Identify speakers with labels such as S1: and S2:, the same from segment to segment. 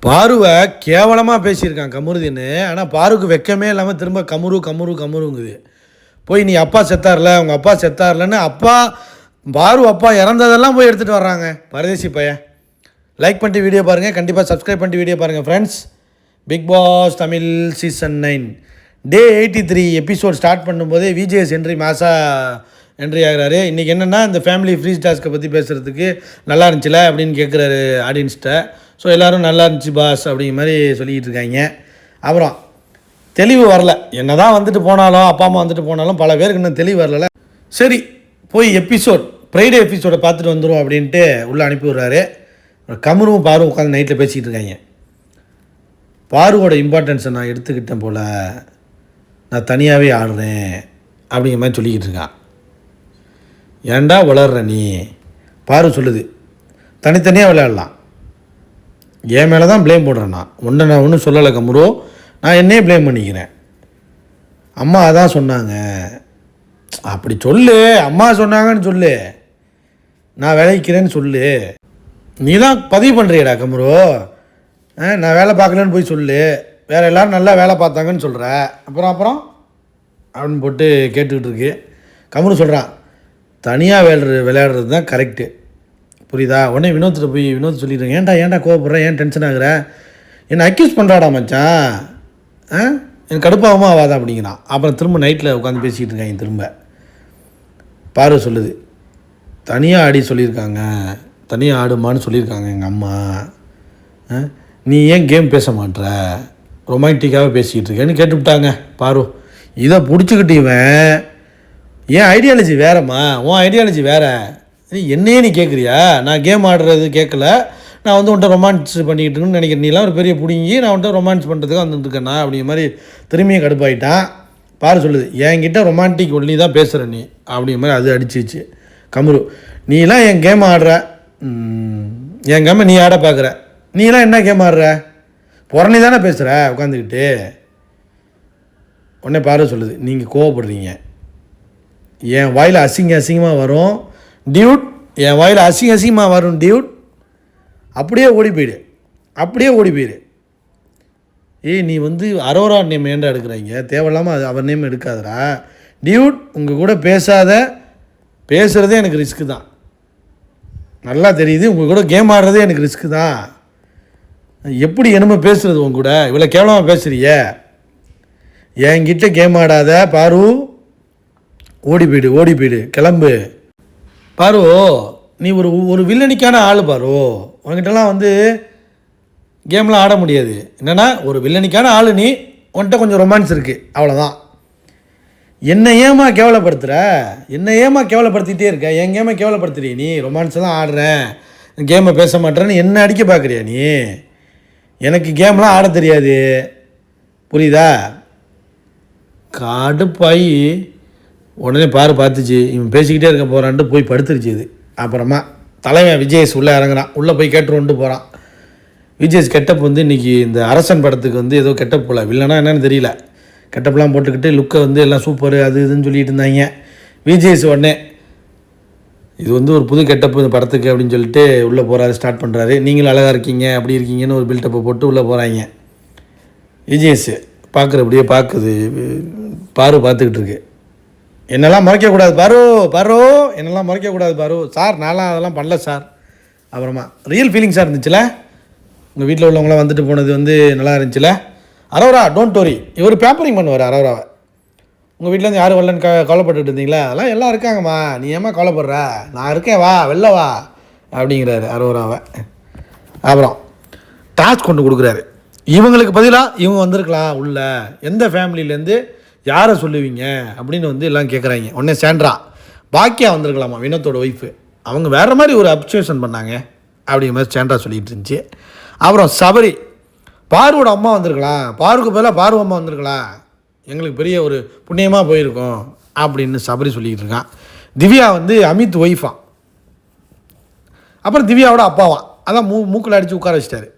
S1: பாருவை கேவலமாக பேசியிருக்கான் கமருதீன்னு. ஆனால் பாருக்கு வெக்கமே இல்லாமல் திரும்ப கமுருங்குது. போய் நீ அப்பா செத்தார்ல, உங்கள் அப்பா செத்தார்லன்னு பாரு அப்பா இறந்ததெல்லாம் போய் எடுத்துகிட்டு வர்றாங்க பரதேசி பையன். லைக் பண்ணிட்டு வீடியோ பாருங்கள், கண்டிப்பாக சப்ஸ்கிரைப் பண்ணிட்டு வீடியோ பாருங்கள் friends. Bigg Boss Tamil season 9 day 83 episode start பண்ணும்போதே விஜேஎஸ் என்ட்ரி ஆகிறாரு. இன்றைக்கி என்னென்னா இந்த ஃபேமிலி ஃப்ரீ டாஸ்க்கை பற்றி பேசுகிறதுக்கு நல்லா இருந்துச்சுல அப்படின்னு கேட்குறாரு ஆடியன்ஸ்கிட்ட. ஸோ எல்லோரும் நல்லா இருந்துச்சு பாஸ் அப்படிங்கிற மாதிரி சொல்லிக்கிட்டு இருக்காங்க. அப்புறம் தெளிவு வரல, என்ன தான் வந்துட்டு போனாலும் அப்பா அம்மா வந்துட்டு போனாலும் பல பேருக்கு இன்னும் தெளிவு வரல. சரி போய் ஃப்ரைடே எபிசோடை பார்த்துட்டு வந்துடும் அப்படின்ட்டு உள்ளே அனுப்பி விட்றாரு. கமரும் பாரு உட்காந்து நைட்டில் பேசிக்கிட்டு இருக்காங்க. பாருவோட இம்பார்ட்டன்ஸை நான் எடுத்துக்கிட்டேன் போல், நான் தனியாகவே ஆடுறேன் அப்படிங்கிற மாதிரி சொல்லிக்கிட்டு இருக்கான். ஏன்டா வளர்ற நீ? பாரு சொல்லுது தனித்தனியாக விளையாடலாம், என் மேலே தான் ப்ளேம் போடுறேன். நான் ஒன்றும் சொல்லலை கமுரு, நான் என்னையே ப்ளேம் பண்ணிக்கிறேன். அம்மா அதான் சொன்னாங்க, அப்படி சொல்லு, அம்மா சொன்னாங்கன்னு சொல்லு, நான் விளைவிக்கிறேன்னு சொல்லு. நீ தான் பதிவு பண்ணுறியடா கமுரு, நான் வேலை பார்க்கலன்னு போய் சொல்லு, வேறு எல்லோரும் நல்லா வேலை பார்த்தாங்கன்னு சொல்கிற, அப்புறம் அப்படின்னு போட்டு கேட்டுக்கிட்டு இருக்கு. கமுரு சொல்கிறான், தனியாக விளையாடுறது தான் கரெக்டு, புரியுதா? உடனே வினோத் சொல்லிடுறேன், ஏன்டா கோவப்படுறேன், ஏன் டென்ஷன் ஆகுற, என்னை அக்யூஸ் பண்ணுறாடா மச்சான், எனக்கு கடுப்பாகமா ஆகாதான் அப்படிங்கிறான். அப்புறம் திரும்ப நைட்டில் உட்காந்து பேசிக்கிட்டு இருக்காங்க. திரும்ப பாரு சொல்லுது, தனியாக ஆடி சொல்லியிருக்காங்க, தனியாக ஆடுமான்னு சொல்லியிருக்காங்க எங்கள் அம்மா, நீ ஏன் கேம் பேச மாட்ற, ரொமான்டிக்காகவே பேசிக்கிட்டு இருக்கேன்னு கேட்டுவிட்டாங்க. பாரு இதை பிடிச்சிக்கிட்டு இவன், என் ஐடியாலஜி வேறம்மா, உன் ஐடியாலஜி வேறு, என்னையே நீ கேட்குறியா? நான் கேம் ஆடுறது கேட்கல, நான் உன்ட்ட ரொமான்ஸ் பண்ணிக்கிட்டு இருக்குன்னு நினைக்கிறேன், நீலாம் ஒரு பெரிய பிடிங்கி நான் உன்ட்ட ரொமான்ஸ் பண்ணுறதுக்கு வந்துட்டுருக்கேண்ணா அப்படிங்கிற மாதிரி திரும்பியும் கடுப்பாயிட்டான். பாரு சொல்லுது, என்கிட்ட ரொமான்டிக் ஒன்லி தான் பேசுகிற நீ அப்படிங்கிற மாதிரி அது அடிச்சிச்சு. கமுரு, நீலாம் என் கேம் ஆடுற, என் கேமை நீ ஆட பார்க்குற, நீலாம் என்ன கேம் ஆடுற, புறணி தானே பேசுகிற உட்காந்துக்கிட்டு. உடனே பாரு சொல்லுது, நீங்கள் கோவப்படுறீங்க, என் வாயில் அசிங்கமாக வரும் டியூட், என் வாயில் அசிங்கமாக வரும் டியூட், அப்படியே ஓடி போயிடு. நீ அரோரா நேம் ஏன்டா எடுக்கிறாங்க, தேவையில்லாமல் அது அவர் நேம் எடுக்காதடா டியூட், உங்கள் கூட பேசுகிறதே எனக்கு ரிஸ்க்கு தான், நல்லா தெரியுது, உங்கள் கூட கேம் ஆடுறதே எனக்கு ரிஸ்க்கு தான், எப்படி என்னமோ பேசுகிறது உங்க கூட, இவ்வளோ கேவலமாக பேசுறிய, என்கிட்ட கேம் ஆடாத பாரு, ஓடி போயிடு கிளம்பு. பாரு நீ ஒரு வில்லனிக்கான ஆள் பாரு, உங்ககிட்டலாம் கேம்லாம் ஆட முடியாது. என்னென்னா ஒரு வில்லனிக்கான ஆள் நீ, உன்கிட்ட கொஞ்சம் ரொமான்ஸ் இருக்குது அவ்வளோதான். என்னை ஏமா கேவலப்படுத்திகிட்டே இருக்க, என் கேமை கேவலப்படுத்துறிய நீ, ரொமான்ஸ் தான் ஆடுறேன், கேமை பேச மாட்டேன்னு என்ன அடிக்க பார்க்குறியா நீ? எனக்கு கேம்லாம் ஆட தெரியாது, புரியுதா? கடுப்பாயி உடனே பார்த்துச்சு, இவன் பேசிக்கிட்டே இருக்க போகிறான்ட்டு போய் படுத்துருச்சு இது. அப்புறமா தலைவன் விஜேஎஸ் உள்ளே இறங்குறான், உள்ளே போய் கேட்டுருன்ட்டு போகிறான். விஜேஎஸ் கெட்டப் இன்றைக்கி இந்த அரசன் படத்துக்கு ஏதோ கெட்டப் போல், வில்லனா என்னன்னு தெரியல, கெட்டப்லாம் போட்டுக்கிட்டு லுக்கை எல்லாம் சூப்பர் அது இதுன்னு சொல்லிட்டு இருந்தாங்க. விஜேஎஸ் உடனே இது ஒரு புது கெட்டப்பு இந்த படத்துக்கு அப்படின்னு சொல்லிட்டு உள்ளே போகிறாரு, ஸ்டார்ட் பண்ணுறாரு. நீங்களும் அழகாக இருக்கீங்க அப்படி இருக்கீங்கன்னு ஒரு பில்டப்பை போட்டு உள்ளே போகிறாங்க. விஜேஎஸ் பார்க்குறபடியே பார்க்குது, பார்த்துக்கிட்டு இருக்கு. என்னெல்லாம் மறைக்கக்கூடாது பாரு, என்னெல்லாம் மறைக்கக்கூடாது பாரு சார், நான்லாம் அதெல்லாம் பண்ணல சார். அப்புறமா ரியல் ஃபீலிங்ஸாக இருந்துச்சுல, உங்கள் வீட்டில் உள்ளவங்களாம் வந்துட்டு போனது நல்லா இருந்துச்சுல. அரோரா டோன்ட் வரி, இவர் பேப்பரிங் பண்ணுவார் அரோராவை. உங்கள் வீட்டிலேருந்து யாரும் வரலன்னு கவலைப்பட்டுட்டு இருந்தீங்களா, அதெல்லாம் எல்லாம் இருக்காங்கம்மா, நீ ஏமா கவலைப்படுற, நான் இருக்கேன், வா வெளில வா அப்படிங்கிறாரு அரோராவை. அப்புறம் டாஸ்க் கொண்டு கொடுக்குறாரு, இவங்களுக்கு பதிலாக இவங்க வந்திருக்கலாம் உள்ள, எந்த ஃபேமிலியிலேருந்து யாரை சொல்லுவீங்க அப்படின்னு எல்லாம் கேட்குறாங்க. உடனே சாண்ட்ரா பாக்கியா வந்திருக்கலாமா, வினோத்தோட ஒய்ஃபு, அவங்க வேறு மாதிரி ஒரு அப்சர்வேஷன் பண்ணாங்க அப்படிங்கிற மாதிரி சாண்ட்ரா சொல்லிகிட்டு இருந்துச்சு. அப்புறம் சபரி, பாருவோட அம்மா வந்திருக்கலாம், பாருக்கு பதிலாக பாரு அம்மா வந்திருக்கலாம், எங்களுக்கு பெரிய ஒரு புண்ணியமாக போயிருக்கோம் அப்படின்னு சபரி சொல்லிக்கிட்டு இருக்கான். திவ்யா அமித் ஒய்ஃபா, அப்புறம் திவ்யாவோட அப்பாவா, அதான் மூக்கில் அடித்து உட்கார வச்சிட்டாரு.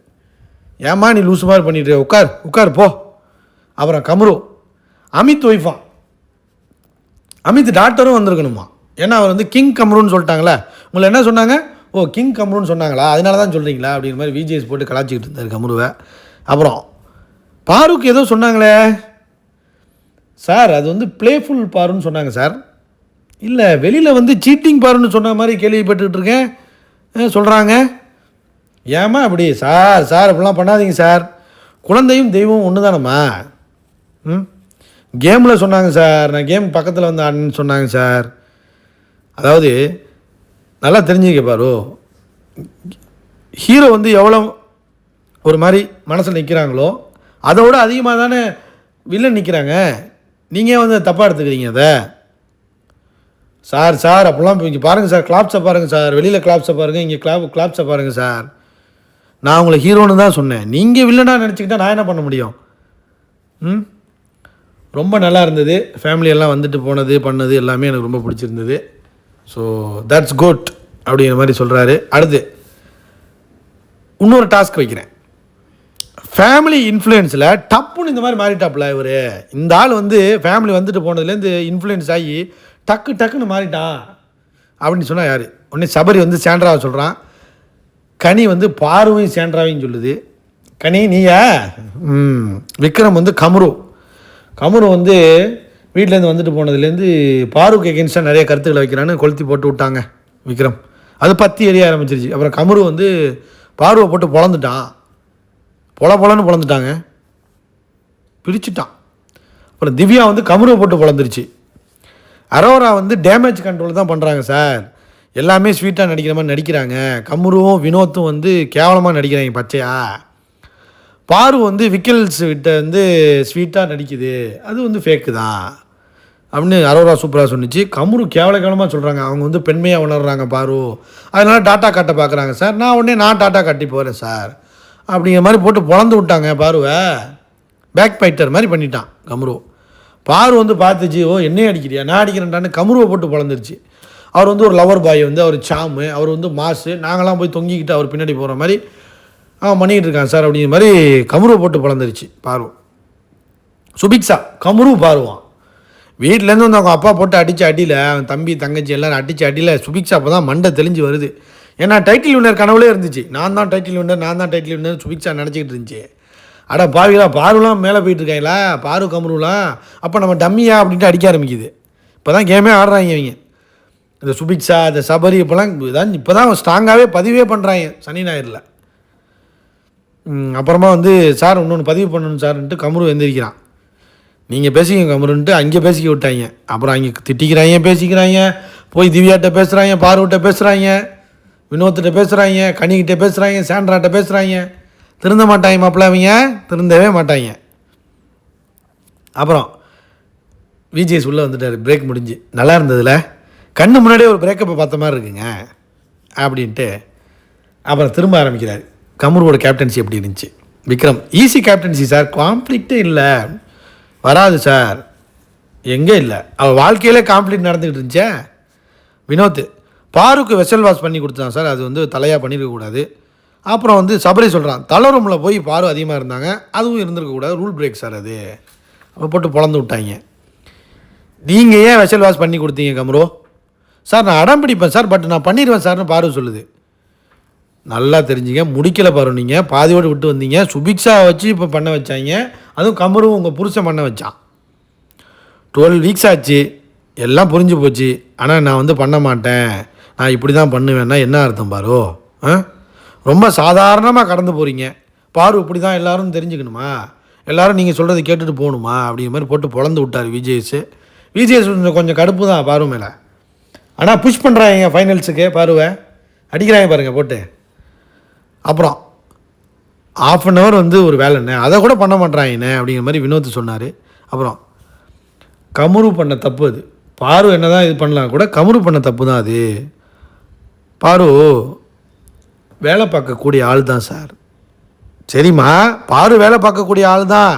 S1: ஏம்மா நீ லூசு மாதிரி பண்ணிட்டு உட்கார் போ. அப்புறம் கமரு, அமித் ஒய்ஃபா, அமித் டாக்டரும் வந்திருக்கணுமா, ஏன்னா அவர் கிங் கமருன்னு சொல்லிட்டாங்களே, உங்களை என்ன சொன்னாங்க, ஓ கிங் கம்ருன்னு சொன்னாங்களா, அதனால தான் சொல்கிறீங்களா அப்படிங்கிற மாதிரி விஜிஎஸ் போட்டு கலாச்சிக்கிட்டு இருந்தார் கம்ருவை. அப்புறம் பாருக்கு ஏதோ சொன்னாங்களே சார், அது வந்து ப்ளேஃபுல் பாருன்னு சொன்னாங்க சார். இல்லை வெளியில் வந்து சீட்டிங் பாருன்னு சொன்ன மாதிரி கேள்விப்பட்டுக்கிட்டு இருக்கேன் சொல்கிறாங்க. ஏம்மா அப்படி சார் அப்படிலாம் பண்ணாதீங்க சார். குழந்தையும் தெய்வம் ஒன்று தானம்மா. கேமில் சொன்னாங்க சார், நான் கேம் பக்கத்தில் வந்து ஆடுன்னு சொன்னாங்க சார். அதாவது நல்லா தெரிஞ்சுக்க பாரு, ஹீரோ வந்து எவ்வளோ ஒரு மாதிரி மனசில் நிற்கிறாங்களோ அதோட அதிகமாக தானே வில்லன் நிற்கிறாங்க. நீங்கள் வந்து தப்பாக எடுத்துக்கிறீங்க அதை. சார் அப்படிலாம் இங்கே பாருங்கள் சார், கிளாப்ஸை பாருங்கள் சார், வெளியில் கிளாப்ஸை பாருங்கள், இங்கே கிளாப்ஸை பாருங்கள் சார். நான் உங்களை ஹீரோன்னு தான் சொன்னேன், நீங்கள் வில்லனாக நினச்சிக்கிட்டா நான் என்ன பண்ண முடியும்? ரொம்ப நல்லா இருந்தது. ஃபேமிலியெல்லாம் வந்துட்டு போனது பண்ணது எல்லாமே எனக்கு ரொம்ப பிடிச்சிருந்தது. ஸோ தட்ஸ் குட் அப்படிங்கிற மாதிரி சொல்கிறாரு. அடுத்து இன்னொரு டாஸ்க் வைக்கிறேன். ஃபேமிலி இன்ஃப்ளூயன்ஸில் டப்புன்னு இந்த மாதிரி மாறிட்டாப்புல இவர். இந்த ஆள் வந்து ஃபேமிலி வந்துட்டு போனதுலேருந்து இன்ஃப்ளூயன்ஸ் ஆகி டக்குன்னு மாறிட்டான் அப்படின்னு சொன்னால் யார்? உடனே சபரி வந்து சேண்ட்ராவை சொல்கிறான், கனி வந்து பார்வையும் சேண்ட்ராவையும் சொல்லுது. கனி நீயா? விக்ரம் வந்து கமுரு வந்து வீட்டிலேருந்து வந்துட்டு போனதுலேருந்து பாருக்கு எகென்ஸ்டாக நிறைய கருத்துக்களை வைக்கிறான்னு கொளுத்தி போட்டு விட்டாங்க விக்ரம். அது பற்றி எரிய ஆரம்பிச்சிருச்சு. அப்புறம் கமுரு வந்து பார்வை போட்டு பொழந்துட்டான், பொலன்னு பொழந்துட்டாங்க, பிரிச்சுட்டான். அப்புறம் திவ்யா வந்து கமுருவை போட்டு பொழந்துருச்சு. அரோரா வந்து டேமேஜ் கண்ட்ரோல் தான் பண்ணுறாங்க சார், எல்லாமே ஸ்வீட்டாக நடிக்கிற மாதிரி நடிக்கிறாங்க. கமுருவும் வினோத்தும் வந்து கேவலமாக நடிக்கிறாங்க பச்சையா. பாரு வந்து விக்கல்ஸ் விட்ட வந்து ஸ்வீட்டாக நடிக்குது, அது வந்து ஃபேக்கு தான் அப்படின்னு அரோரா சூப்பராக சொன்னிச்சு. கமுரு கேவலமாக சொல்கிறாங்க, அவங்க வந்து பெண்மையாக உணர்றாங்க பாரு, அதனால் டாட்டா காட்ட பார்க்குறாங்க சார். நான் டாட்டா காட்டி போகிறேன் சார் அப்படிங்கிற மாதிரி போட்டு பொழந்து விட்டாங்க பாருவை. பேக் ஃபைட்டர் மாதிரி பண்ணிட்டான் கமுரு. பாரு வந்து பார்த்துச்சு, ஓ என்னையே அடிக்கிறியா, நான் அடிக்கிறேன்டான்னு கமுருவை போட்டு பொழந்துருச்சு. அவர் வந்து ஒரு லவர் பாய் வந்து அவர் சாமு, அவர் வந்து மாசு, நாங்களாம் போய் தொங்கிக்கிட்டு அவர் பின்னாடி போகிற மாதிரி பண்ணிக்கிட்டு இருக்கான் சார் அப்படிங்கிற மாதிரி கமுருவை போட்டு பொழந்துருச்சு பாரு. சுபிக்ஷா கமுரு பாருவான் வீட்டிலேருந்து வந்து அவங்க அப்பா போட்டு அடித்த அடியில், அவன் தம்பி தங்கச்சி எல்லோரும் அடித்த அடியில் சுபிக்ஷா அப்போ தான் மண்டை தெளிஞ்சு வருது. ஏன்னா டைட்டில் வின்னர் கனவுலே இருந்துச்சு, நான் தான் டைட்டில் வின்னர் சுபிக்ஷா நினச்சிக்கிட்டு இருந்துச்சு. அட பாவிகளா, பாருலாம் மேலே போயிட்டுருக்காங்களா பாரு கமுருலாம், அப்போ நம்ம டம்மியா அப்படின்ட்டு அடிக்க ஆரம்பிக்குது. இப்போ தான் கேமே ஆடுறாங்க இவங்க, இந்த சுபிக்ஷா இந்த சபரி இப்போலாம் இப்போ தான் ஸ்ட்ராங்காகவே பதிவே பண்ணுறாங்க சனி ஞாயிறில். அப்புறமா வந்து சார் இன்னொன்று பதிவு பண்ணணும் சார்ன்ட்டு கமுரு எந்திரிக்கிறான். நீங்கள் பேசிக்க கமுருன்ட்டு அங்கே பேசிக்க விட்டாங்க. அப்புறம் அங்கே திட்டிக்கிறாங்க, பேசிக்கிறாங்க, போய் திவ்யாட்ட பேசுகிறாங்க, பார்வட்ட பேசுகிறாங்க, வினோத்திட்ட பேசுகிறாங்க, கனிக்கிட்ட பேசுகிறாங்க, சாண்ட்ராட்ட பேசுகிறாங்க. திருந்த மாட்டாங்க மாப்பிள்ள, அவங்க திருந்தவே மாட்டாங்க. அப்புறம் விஜிஎஸ் உள்ளே வந்துட்டார், பிரேக் முடிஞ்சு நல்லா இருந்ததில்ல, கண்ணு முன்னாடியே ஒரு பிரேக்கப்பை பார்த்த மாதிரி இருக்குங்க அப்படின்ட்டு. அப்புறம் திரும்ப ஆரம்பிக்கிறார், கமுருவோட கேப்டன்சி எப்படி இருந்துச்சு. விக்ரம் ஈஸி கேப்டன்சி சார், கான்ஃப்ளிக்டே இல்லை, வராது சார், எங்கே இல்லை, அவள் வாழ்க்கையிலே கான்ஃப்ளிக்ட் நடந்துக்கிட்டு இருந்துச்சே. வினோத் பாருக்கு வெசல் வாஷ் பண்ணி கொடுத்தான் சார், அது வந்து தலையாக பண்ணியிருக்கக்கூடாது. அப்புறம் வந்து சபரி சொல்கிறான், தலை ரூமில் போய் பாரு அதிகமாக இருந்தாங்க, அதுவும் இருந்திருக்கக்கூடாது, ரூல் பிரேக் சார் அது. அப்போ போட்டு பொழந்து விட்டாங்க. நீங்கள் ஏன் வெசல் வாஷ் பண்ணி கொடுத்தீங்க கமுரு? சார் நான் அடம் பிடிப்பேன் சார், பட் நான் பண்ணிடுவேன் சார்னு பாரு சொல்லுது. நல்லா தெரிஞ்சுங்க, முடிக்கலை பாரு, நீங்கள் பாதியோடு விட்டு வந்தீங்க. சுபிக்ஷா வச்சு இப்போ பண்ண வச்சாங்க, அதுவும் கமரும் உங்கள் புருஷன் பண்ண வச்சான். 12 வீக்ஸ் ஆச்சு, எல்லாம் புரிஞ்சு போச்சு. ஆனால் நான் வந்து பண்ண மாட்டேன், நான் இப்படி தான் பண்ணுவேன்னா என்ன அர்த்தம் பாரு? ரொம்ப சாதாரணமாக கடந்து போகிறீங்க. பாரு இப்படி தான் எல்லோரும் தெரிஞ்சுக்கணுமா, எல்லோரும் நீங்கள் சொல்கிறத கேட்டுட்டு போகணுமா அப்படிங்கிற மாதிரி போட்டு பொழந்து விட்டார் விஜிஎஸ் கொஞ்சம் கடுப்பு தான் பாரு மேலே. ஆனால் புஷ் பண்ணுறாங்க ஃபைனல்ஸுக்கு, பாருவை அடிக்கிறாங்க பாருங்கள் போட்டு. அப்புறம் ½ அன் ஹவர் வந்து ஒரு வேலை என்ன, அதை கூட பண்ண மாட்டேறாங்கண்ணே அப்படிங்கிற மாதிரி வினோத் சொன்னார். அப்புறம் கமுரு பண்ண தப்பு அது, பாரு என்ன தான் இது பண்ணலாம் கூட, கமுரு பண்ண தப்பு தான் அது. பாரு வேலை பார்க்கக்கூடிய ஆள் தான் சார். சரிம்மா, பாரு வேலை பார்க்கக்கூடிய ஆள் தான்,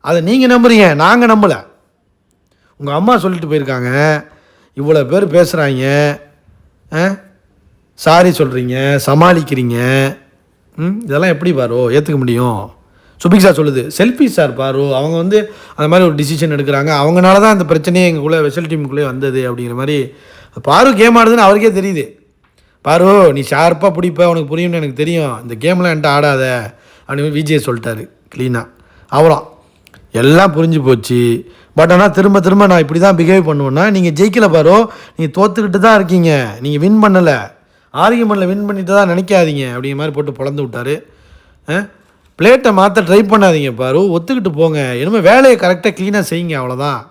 S1: அதை நீங்கள் நம்புறீங்க, நாங்கள் நம்பலை. உங்கள் அம்மா சொல்லிட்டு போயிருக்காங்க, இவ்வளோ பேர் பேசுகிறாங்க, சாரி சொல்கிறீங்க, சமாளிக்கிறீங்க, இதெல்லாம் எப்படி பாரு ஏற்றுக்க முடியும்? சுபிக்ஷா சொல்லுது, செல்ஃபி சார் பாரு, அவங்க வந்து அந்த மாதிரி ஒரு டிசிஷன் எடுக்கிறாங்க, அவங்களால தான் அந்த பிரச்சனையே எங்களுக்குள்ளே வெசல் டீமுக்குள்ளே வந்தது அப்படிங்கிற மாதிரி. பாரு கேம் ஆடுதுன்னு அவருக்கே தெரியுது. பாரு நீ ஷார்ப்பாக பிடிப்ப, உனக்கு புரியும்னு எனக்கு தெரியும், இந்த கேம்லாம் என்கிட்ட ஆடாத அப்படின்னு விஜய் சொல்லிட்டாரு க்ளீனாக. அவ்வளோ எல்லாம் புரிஞ்சு போச்சு. பட் ஆனால் திரும்ப திரும்ப நான் இப்படி தான் பிஹேவ் பண்ணுவேன்னா, நீங்கள் ஜெயிக்கல பாரு, நீங்கள் தோற்றுக்கிட்டு தான் இருக்கீங்க, நீங்கள் வின் பண்ணலை, ஆர்கியூமெண்ட்டில் வின் பண்ணிட்டு தான் நினைக்காதீங்க அப்படிங்கிற மாதிரி போட்டு பொழந்து விட்டார். பிளேட்டை மாற்ற ட்ரை பண்ணாதீங்க பாரு, ஒத்துக்கிட்டு போங்க, இனிமேல் வேலையை கரெக்டாக க்ளீனாக செய்யுங்க, அவ்வளோதான்.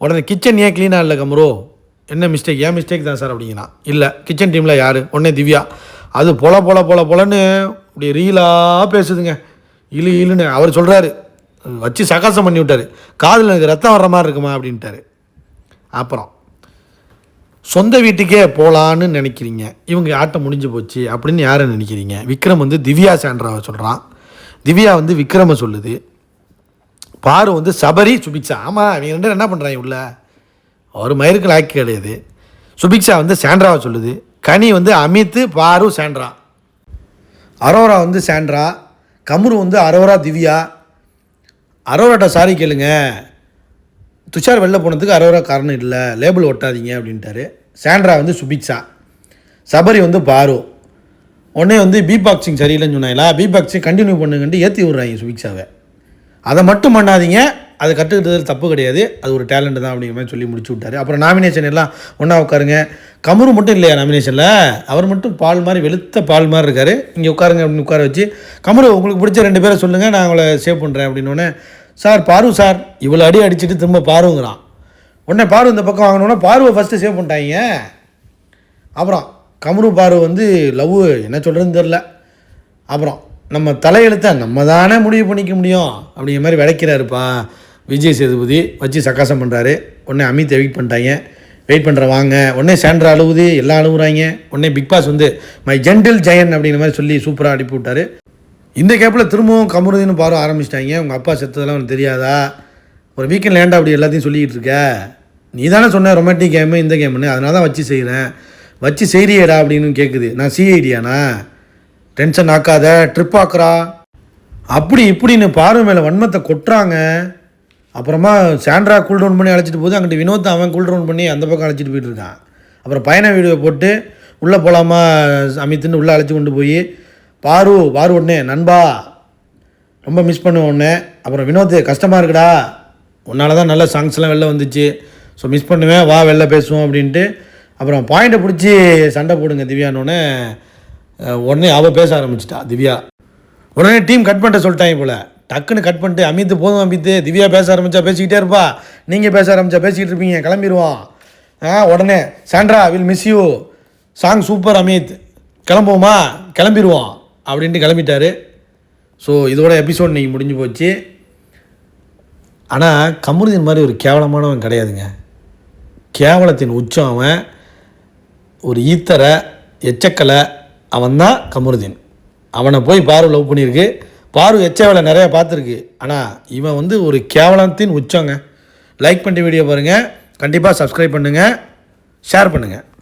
S1: உடனே கிச்சன் ஏன் க்ளீனாக இல்லை கமரோ, என்ன மிஸ்டேக், ஏன் மிஸ்டேக் தான் சார் அப்படிங்கன்னா, இல்லை கிச்சன் டீமில் யார், உடனே திவ்யா. அது பொலன்னு இப்படி ரீலாக பேசுதுங்க, இழுன்னு அவர் சொல்கிறாரு, வச்சு சகாசம் பண்ணி விட்டார், காதில் எனக்கு ரத்தம் வர்ற மாதிரி இருக்குமா அப்படின்ட்டாரு. அப்புறம் சொந்த வீட்டுக்கே போகலான்னு நினைக்கிறீங்க, இவங்க ஆட்டம் முடிஞ்சு போச்சு அப்படின்னு யாரை நினைக்கிறீங்க? விக்ரம் வந்து திவ்யா சாண்ட்ராவை சொல்கிறான், திவ்யா வந்து விக்ரமை சொல்லுது, பாரு வந்து சபரி சுபிக்ஷா. ஆமாம், அவங்க ரெண்டு என்ன பண்ணுறாங்க உள்ள, ஒரு மயிருக்கு லாக்கி கிடையாது. சுபிக்ஷா வந்து சாண்ட்ராவை சொல்லுது, கனி வந்து அமித், பாரு, சாண்ட்ரா, அரோரா வந்து சாண்ட்ரா, கமுரு வந்து அரோரா திவ்யா. அரோராட்ட சாரி கேளுங்க, துஷார் வெளில போனதுக்கு அரோரா காரணம் இல்லை, லேபிள் ஒட்டாதீங்க அப்படின்ட்டாரு. சாண்ட்ரா வந்து சுபிக்ஷா, சபரி வந்து பாரு. உடனே வந்து பீ பாக்ஸிங் சரியில்லைன்னு சொன்னாங்களா, பீ பாக்ஸிங் கண்டினியூ பண்ணுங்கன்ட்டு ஏற்றி விட்றாங்க சுபிக்ஷாவை. அதை மட்டும் பண்ணாதீங்க, அது கற்றுக்கிட்டது தப்பு கிடையாது, அது ஒரு டேலண்ட் தான் அப்படிங்கிற மாதிரி சொல்லி முடிச்சு விட்டார். அப்புறம் நாமினேஷன் எல்லாம் ஒன்றா உட்காருங்க. கமுரு மட்டும் இல்லையா நாமினேஷனில், அவர் மட்டும் பால் மாதிரி வெளுத்த பால் மாதிரி இருக்கார், இங்கே உட்காருங்க அப்படின்னு உட்கார வச்சு, கமுரு உங்களுக்கு பிடிச்ச 2 பேரை சொல்லுங்கள், நான் அவங்கள சேவ் பண்ணுறேன் அப்படின்னோடனே, சார் பாரு சார் இவ்வளோ அடி அடிச்சுட்டு திரும்ப பாருங்கிறான். உடனே பாரு இந்த பக்கம் வாங்கினோன்னா பாருவை ஃபஸ்ட்டு சேவ் பண்ணிட்டாங்க. அப்புறம் கமுரு பாரு வந்து லவ் என்ன சொல்கிறதுன்னு தெரில. அப்புறம் நம்ம தலையெழுத்தை நம்ம தானே முடிவு பண்ணிக்க முடியும் அப்படிங்கிற மாதிரி விளைக்கிறாருப்பா விஜய் சேதுபதி, வச்சு சக்காசம் பண்ணுறாரு. உடனே அமித் வெயிட் பண்ணிட்டாங்க, வெயிட் பண்ணுற வாங்க. உடனே சாண்ட்ரா அழுவுது, எல்லாம் அழுகுறாங்க. உடனே பிக் பாஸ் வந்து மை ஜென்டில் ஜெயன் அப்படிங்கிற மாதிரி சொல்லி சூப்பராக அனுப்பி விட்டார். இந்த கேப்பில் திரும்பவும் கமருதீன்னு பாரு ஆரம்பிச்சிட்டாங்க. உங்கள் அப்பா செத்ததெல்லாம் உனக்கு தெரியாதா, ஒரு வீக்கெண்ட் லேண்டா அப்படி எல்லாத்தையும் சொல்லிக்கிட்டு இருக்க, நீ தானே சொன்ன ரொமான்டிக் கேமு இந்த கேமுன்னு, அதனால தான் வச்சு செய்கிறேன், வச்சு செய்கிறியடா அப்படின்னு கேட்குது. நான் சிஐடியாண்ணா, டென்ஷன் ஆக்காத, ட்ரிப் ஆக்குறா அப்படி இப்படின்னு பார்வை மேலே வன்மத்தை கொட்டுறாங்க. அப்புறமா சாண்ட்ரா கூல் டவுன் பண்ணி அழைச்சிட்டு போகுது, அங்கிட்டு வினோத் அவன் கூல் டவுன் பண்ணி அந்த பக்கம் அழைச்சிட்டு போயிட்டு இருக்கான். அப்புறம் பயண வீடியோ போட்டு உள்ளே போகலாமா அமித்துன்னு உள்ளே அழைச்சி கொண்டு போய் பாரு உடனே நண்பா ரொம்ப மிஸ் பண்ணுவேன் உடனே. அப்புறம் வினோத் கஷ்டமாக இருக்குடா, உன்னால தான் நல்ல சாங்ஸ்லாம் வெளில வந்துச்சு, ஸோ மிஸ் பண்ணுவேன், வா வெளில பேசுவோம் அப்படின்ட்டு. அப்புறம் பாயிண்ட்டை பிடிச்சி சண்டை போடுங்க திவ்யானோடனே உடனே அவள் பேச ஆரம்பிச்சிட்டா திவ்யா. உடனே டீம் கட் பண்ணிட்டு சொல்லிட்டாங்க போல், டக்குன்னு கட் பண்ணிட்டு அமித் போதும் அமித், திவ்யா பேச ஆரம்பித்தா பேசிக்கிட்டே இருப்பா, நீங்கள் பேச ஆரம்பித்தா பேசிக்கிட்டு இருப்பீங்க, கிளம்பிடுவோம். உடனே Sandra will miss you, song super Amit, கிளம்புவோமா, கிளம்பிடுவோம் அப்படின்ட்டு கிளம்பிட்டாரு. ஸோ இதோட எபிசோட் இன்றைக்கி முடிஞ்சு போச்சு. ஆனால் கமருதீன் மாதிரி ஒரு கேவலமானவன் கிடையாதுங்க, கேவலத்தின் உச்சம் அவன், ஒரு ஈத்தரை எச்சக்கலை அவன் தான் கமருதீன். அவனை போய் பாரு லவ் பண்ணியிருக்கு, பாரு எச்ச வேலை நிறையா பார்த்துருக்கு, ஆனால் இவன் வந்து ஒரு கேவலத்தின் உச்சங்க. லைக் பண்ணிட்டு வீடியோ பாருங்கள், கண்டிப்பாக சப்ஸ்கிரைப் பண்ணுங்கள், ஷேர் பண்ணுங்கள்.